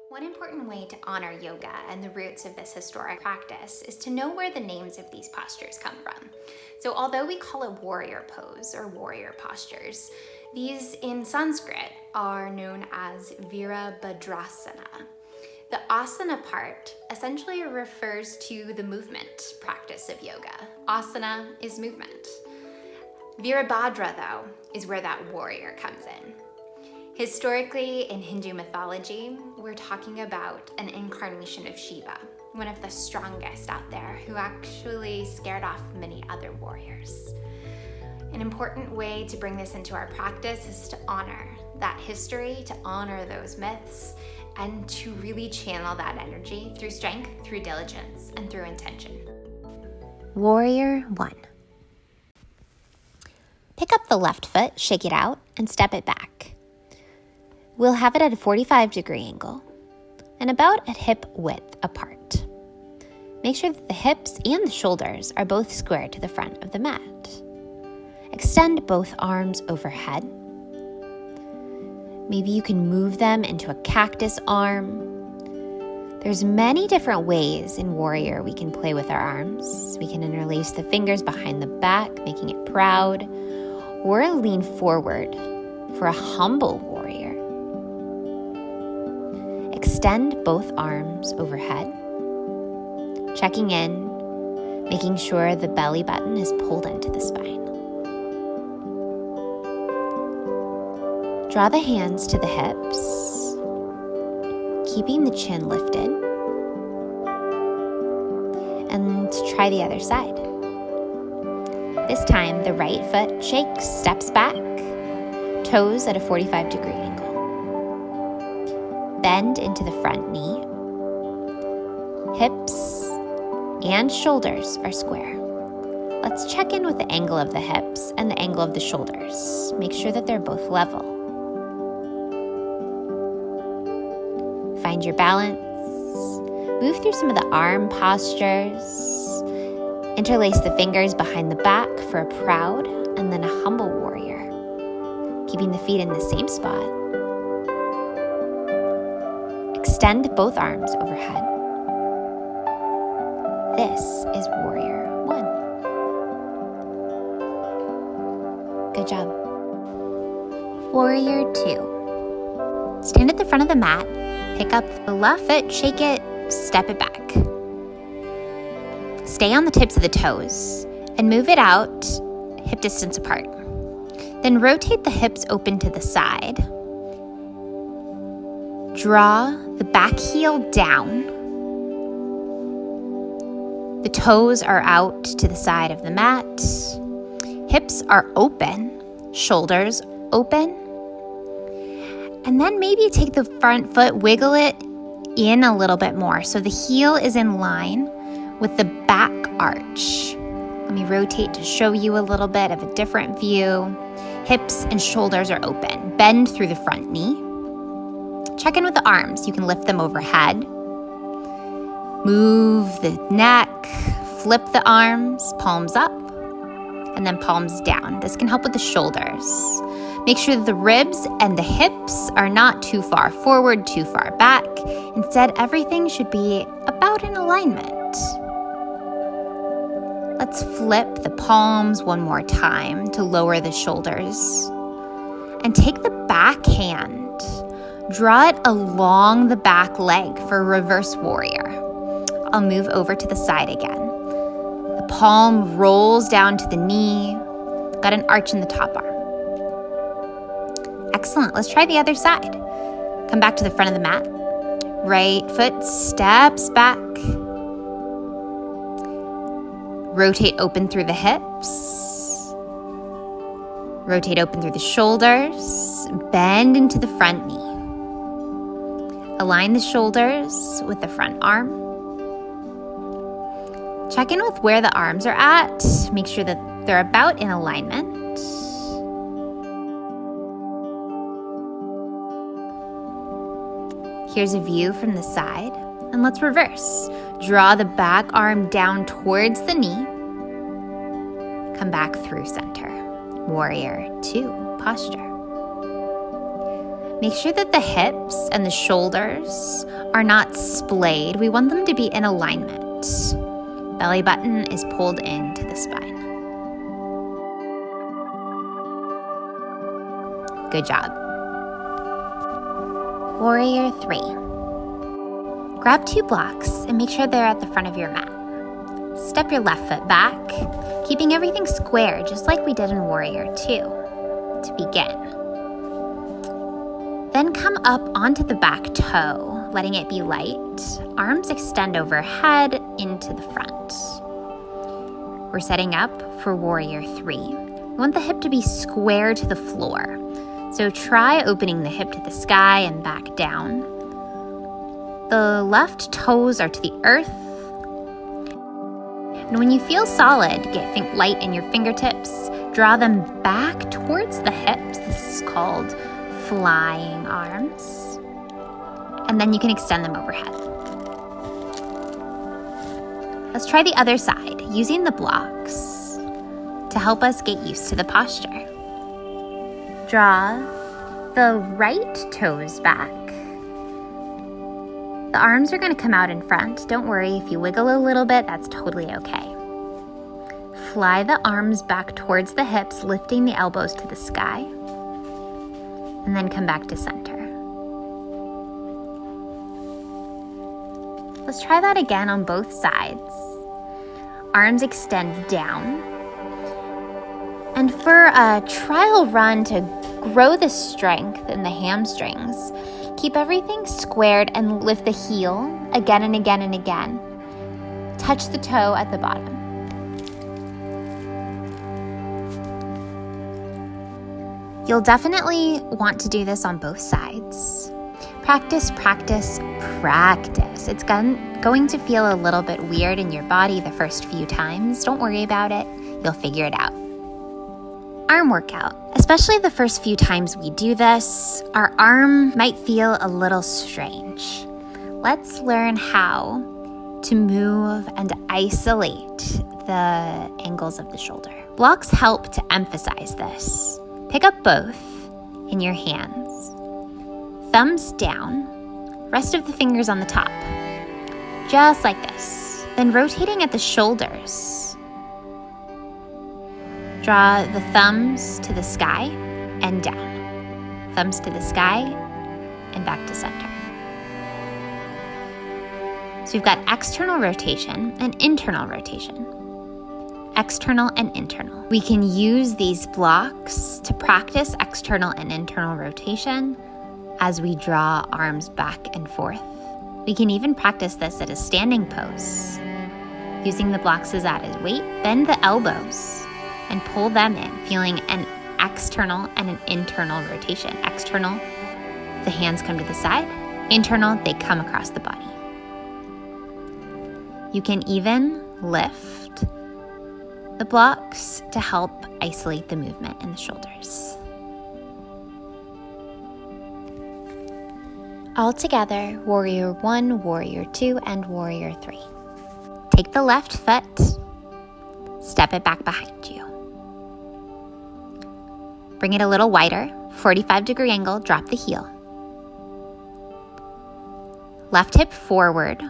One important way to honor yoga and the roots of this historic practice is to know where the names of these postures come from. So, although we call it warrior pose or warrior postures, these in Sanskrit are known as Virabhadrasana. The asana part essentially refers to the movement practice of yoga. Asana is movement. Virabhadra, though, is where that warrior comes in. Historically, in Hindu mythology, we're talking about an incarnation of Shiva, one of the strongest out there, who actually scared off many other warriors. An important way to bring this into our practice is to honor that history, to honor those myths, and to really channel that energy through strength, through diligence, and through intention. Warrior 1. Pick up the left foot, shake it out, and step it back. We'll have it at a 45-degree angle and about at hip width apart. Make sure that the hips and the shoulders are both square to the front of the mat. Extend both arms overhead. Maybe you can move them into a cactus arm. There's many different ways in Warrior we can play with our arms. We can interlace the fingers behind the back, making it proud, or lean forward for a humble warrior. Extend both arms overhead, checking in, making sure the belly button is pulled into the spine. Draw the hands to the hips, keeping the chin lifted, and try the other side. This time, the right foot shakes, steps back, toes at a 45-degree angle. Bend into the front knee. Hips and shoulders are square. Let's check in with the angle of the hips and the angle of the shoulders. Make sure that they're both level. Find your balance. Move through some of the arm postures. Interlace the fingers behind the back for a proud and then a humble warrior, keeping the feet in the same spot. Extend both arms overhead. This is Warrior 1. Good job. Warrior 2. Stand at the front of the mat, pick up the left foot, shake it, step it back. Stay on the tips of the toes and move it out hip distance apart. Then rotate the hips open to the side. Draw the back heel down. The toes are out to the side of the mat. Hips are open, shoulders open. And then maybe take the front foot, wiggle it in a little bit more so the heel is in line with the back arch. Let me rotate to show you a little bit of a different view. Hips and shoulders are open. Bend through the front knee. Check in with the arms. You can lift them overhead. Move the neck. Flip the arms, palms up, and then palms down. This can help with the shoulders. Make sure that the ribs and the hips are not too far forward, too far back. Instead, everything should be about in alignment. Let's flip the palms one more time to lower the shoulders. And take the back hand. Draw it along the back leg for reverse warrior. I'll move over to the side again. The palm rolls down to the knee. Got an arch in the top arm. Excellent. Let's try the other side. Come back to the front of the mat. Right foot steps back. Rotate open through the hips. Rotate open through the shoulders. Bend into the front knee. Align the shoulders with the front arm. Check in with where the arms are at. Make sure that they're about in alignment. Here's a view from the side. And let's reverse. Draw the back arm down towards the knee. Come back through center. Warrior 2 posture. Make sure that the hips and the shoulders are not splayed. We want them to be in alignment. Belly button is pulled into the spine. Good job. Warrior 3. Grab 2 blocks and make sure they're at the front of your mat. Step your left foot back, keeping everything square just like we did in Warrior 2 to begin. Then come up onto the back toe, letting it be light. Arms extend overhead into the front. We're setting up for Warrior 3. We want the hip to be square to the floor. So try opening the hip to the sky and back down. The left toes are to the earth. And when you feel solid, get light in your fingertips. Draw them back towards the hips. This is called flying arms. And then you can extend them overhead. Let's try the other side, using the blocks to help us get used to the posture. Draw the right toes back. The arms are going to come out in front. Don't worry, if you wiggle a little bit, that's totally okay. Fly the arms back towards the hips, lifting the elbows to the sky. And then come back to center. Let's try that again on both sides. Arms extend down. And for a trial run to grow the strength in the hamstrings, keep everything squared and lift the heel again and again and again. Touch the toe at the bottom. You'll definitely want to do this on both sides. Practice, practice, practice. It's going to feel a little bit weird in your body the first few times. Don't worry about it. You'll figure it out. Arm workout. Especially the first few times we do this, our arm might feel a little strange. Let's learn how to move and isolate the angles of the shoulder. Blocks help to emphasize this. Pick up both in your hands. Thumbs down, rest of the fingers on the top. Just like this. Then rotating at the shoulders. Draw the thumbs to the sky and down. Thumbs to the sky and back to center. So we've got external rotation and internal rotation. External and internal. We can use these blocks to practice external and internal rotation as we draw arms back and forth. We can even practice this at a standing pose. Using the blocks as added weight, bend the elbows and pull them in, feeling an external and an internal rotation. External, the hands come to the side. Internal, they come across the body. You can even lift the blocks to help isolate the movement in the shoulders. All together, Warrior 1, Warrior 2, and Warrior 3. Take the left foot, step it back behind you. Bring it a little wider, 45-degree angle, drop the heel. Left hip forward.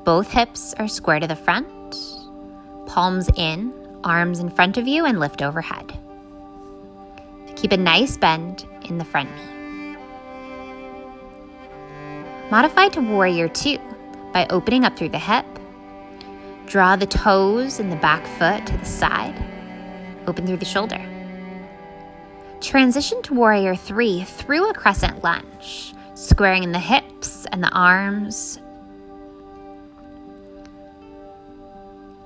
Both hips are square to the front. Palms in, arms in front of you, and lift overhead. Keep a nice bend in the front knee. Modify to Warrior 2 by opening up through the hip. Draw the toes and the back foot to the side. Open through the shoulder. Transition to Warrior 3 through a crescent lunge, squaring in the hips and the arms.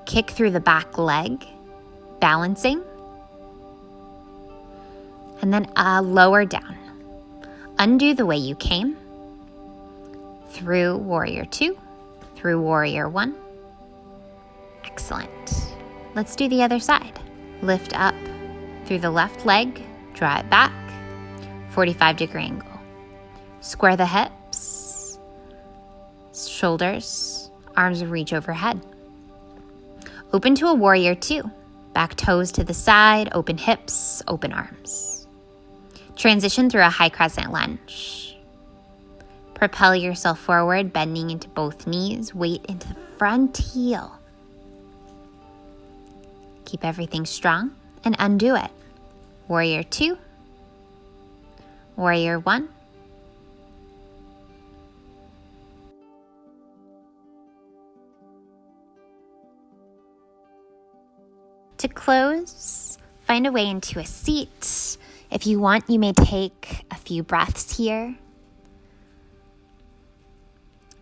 Kick through the back leg, balancing. And then lower down. Undo the way you came. Through Warrior 2, through Warrior 1. Excellent. Let's do the other side. Lift up through the left leg, draw it back, 45-degree angle. Square the hips, shoulders, arms reach overhead. Open to a Warrior 2. Back toes to the side, open hips, open arms. Transition through a high crescent lunge. Propel yourself forward, bending into both knees, weight into the front heel. Keep everything strong and undo it. Warrior 2, Warrior 1. To close, find a way into a seat. If you want, you may take a few breaths here.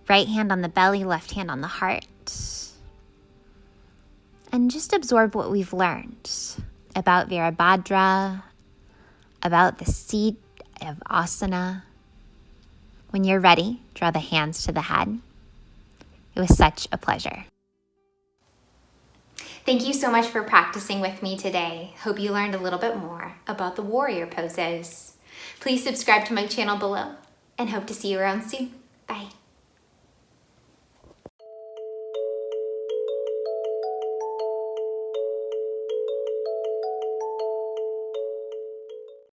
Right hand on the belly, left hand on the heart. And just absorb what we've learned about Virabhadra, about the seat of asana. When you're ready, draw the hands to the head. It was such a pleasure. Thank you so much for practicing with me today. Hope you learned a little bit more about the warrior poses. Please subscribe to my channel below and hope to see you around soon. Bye.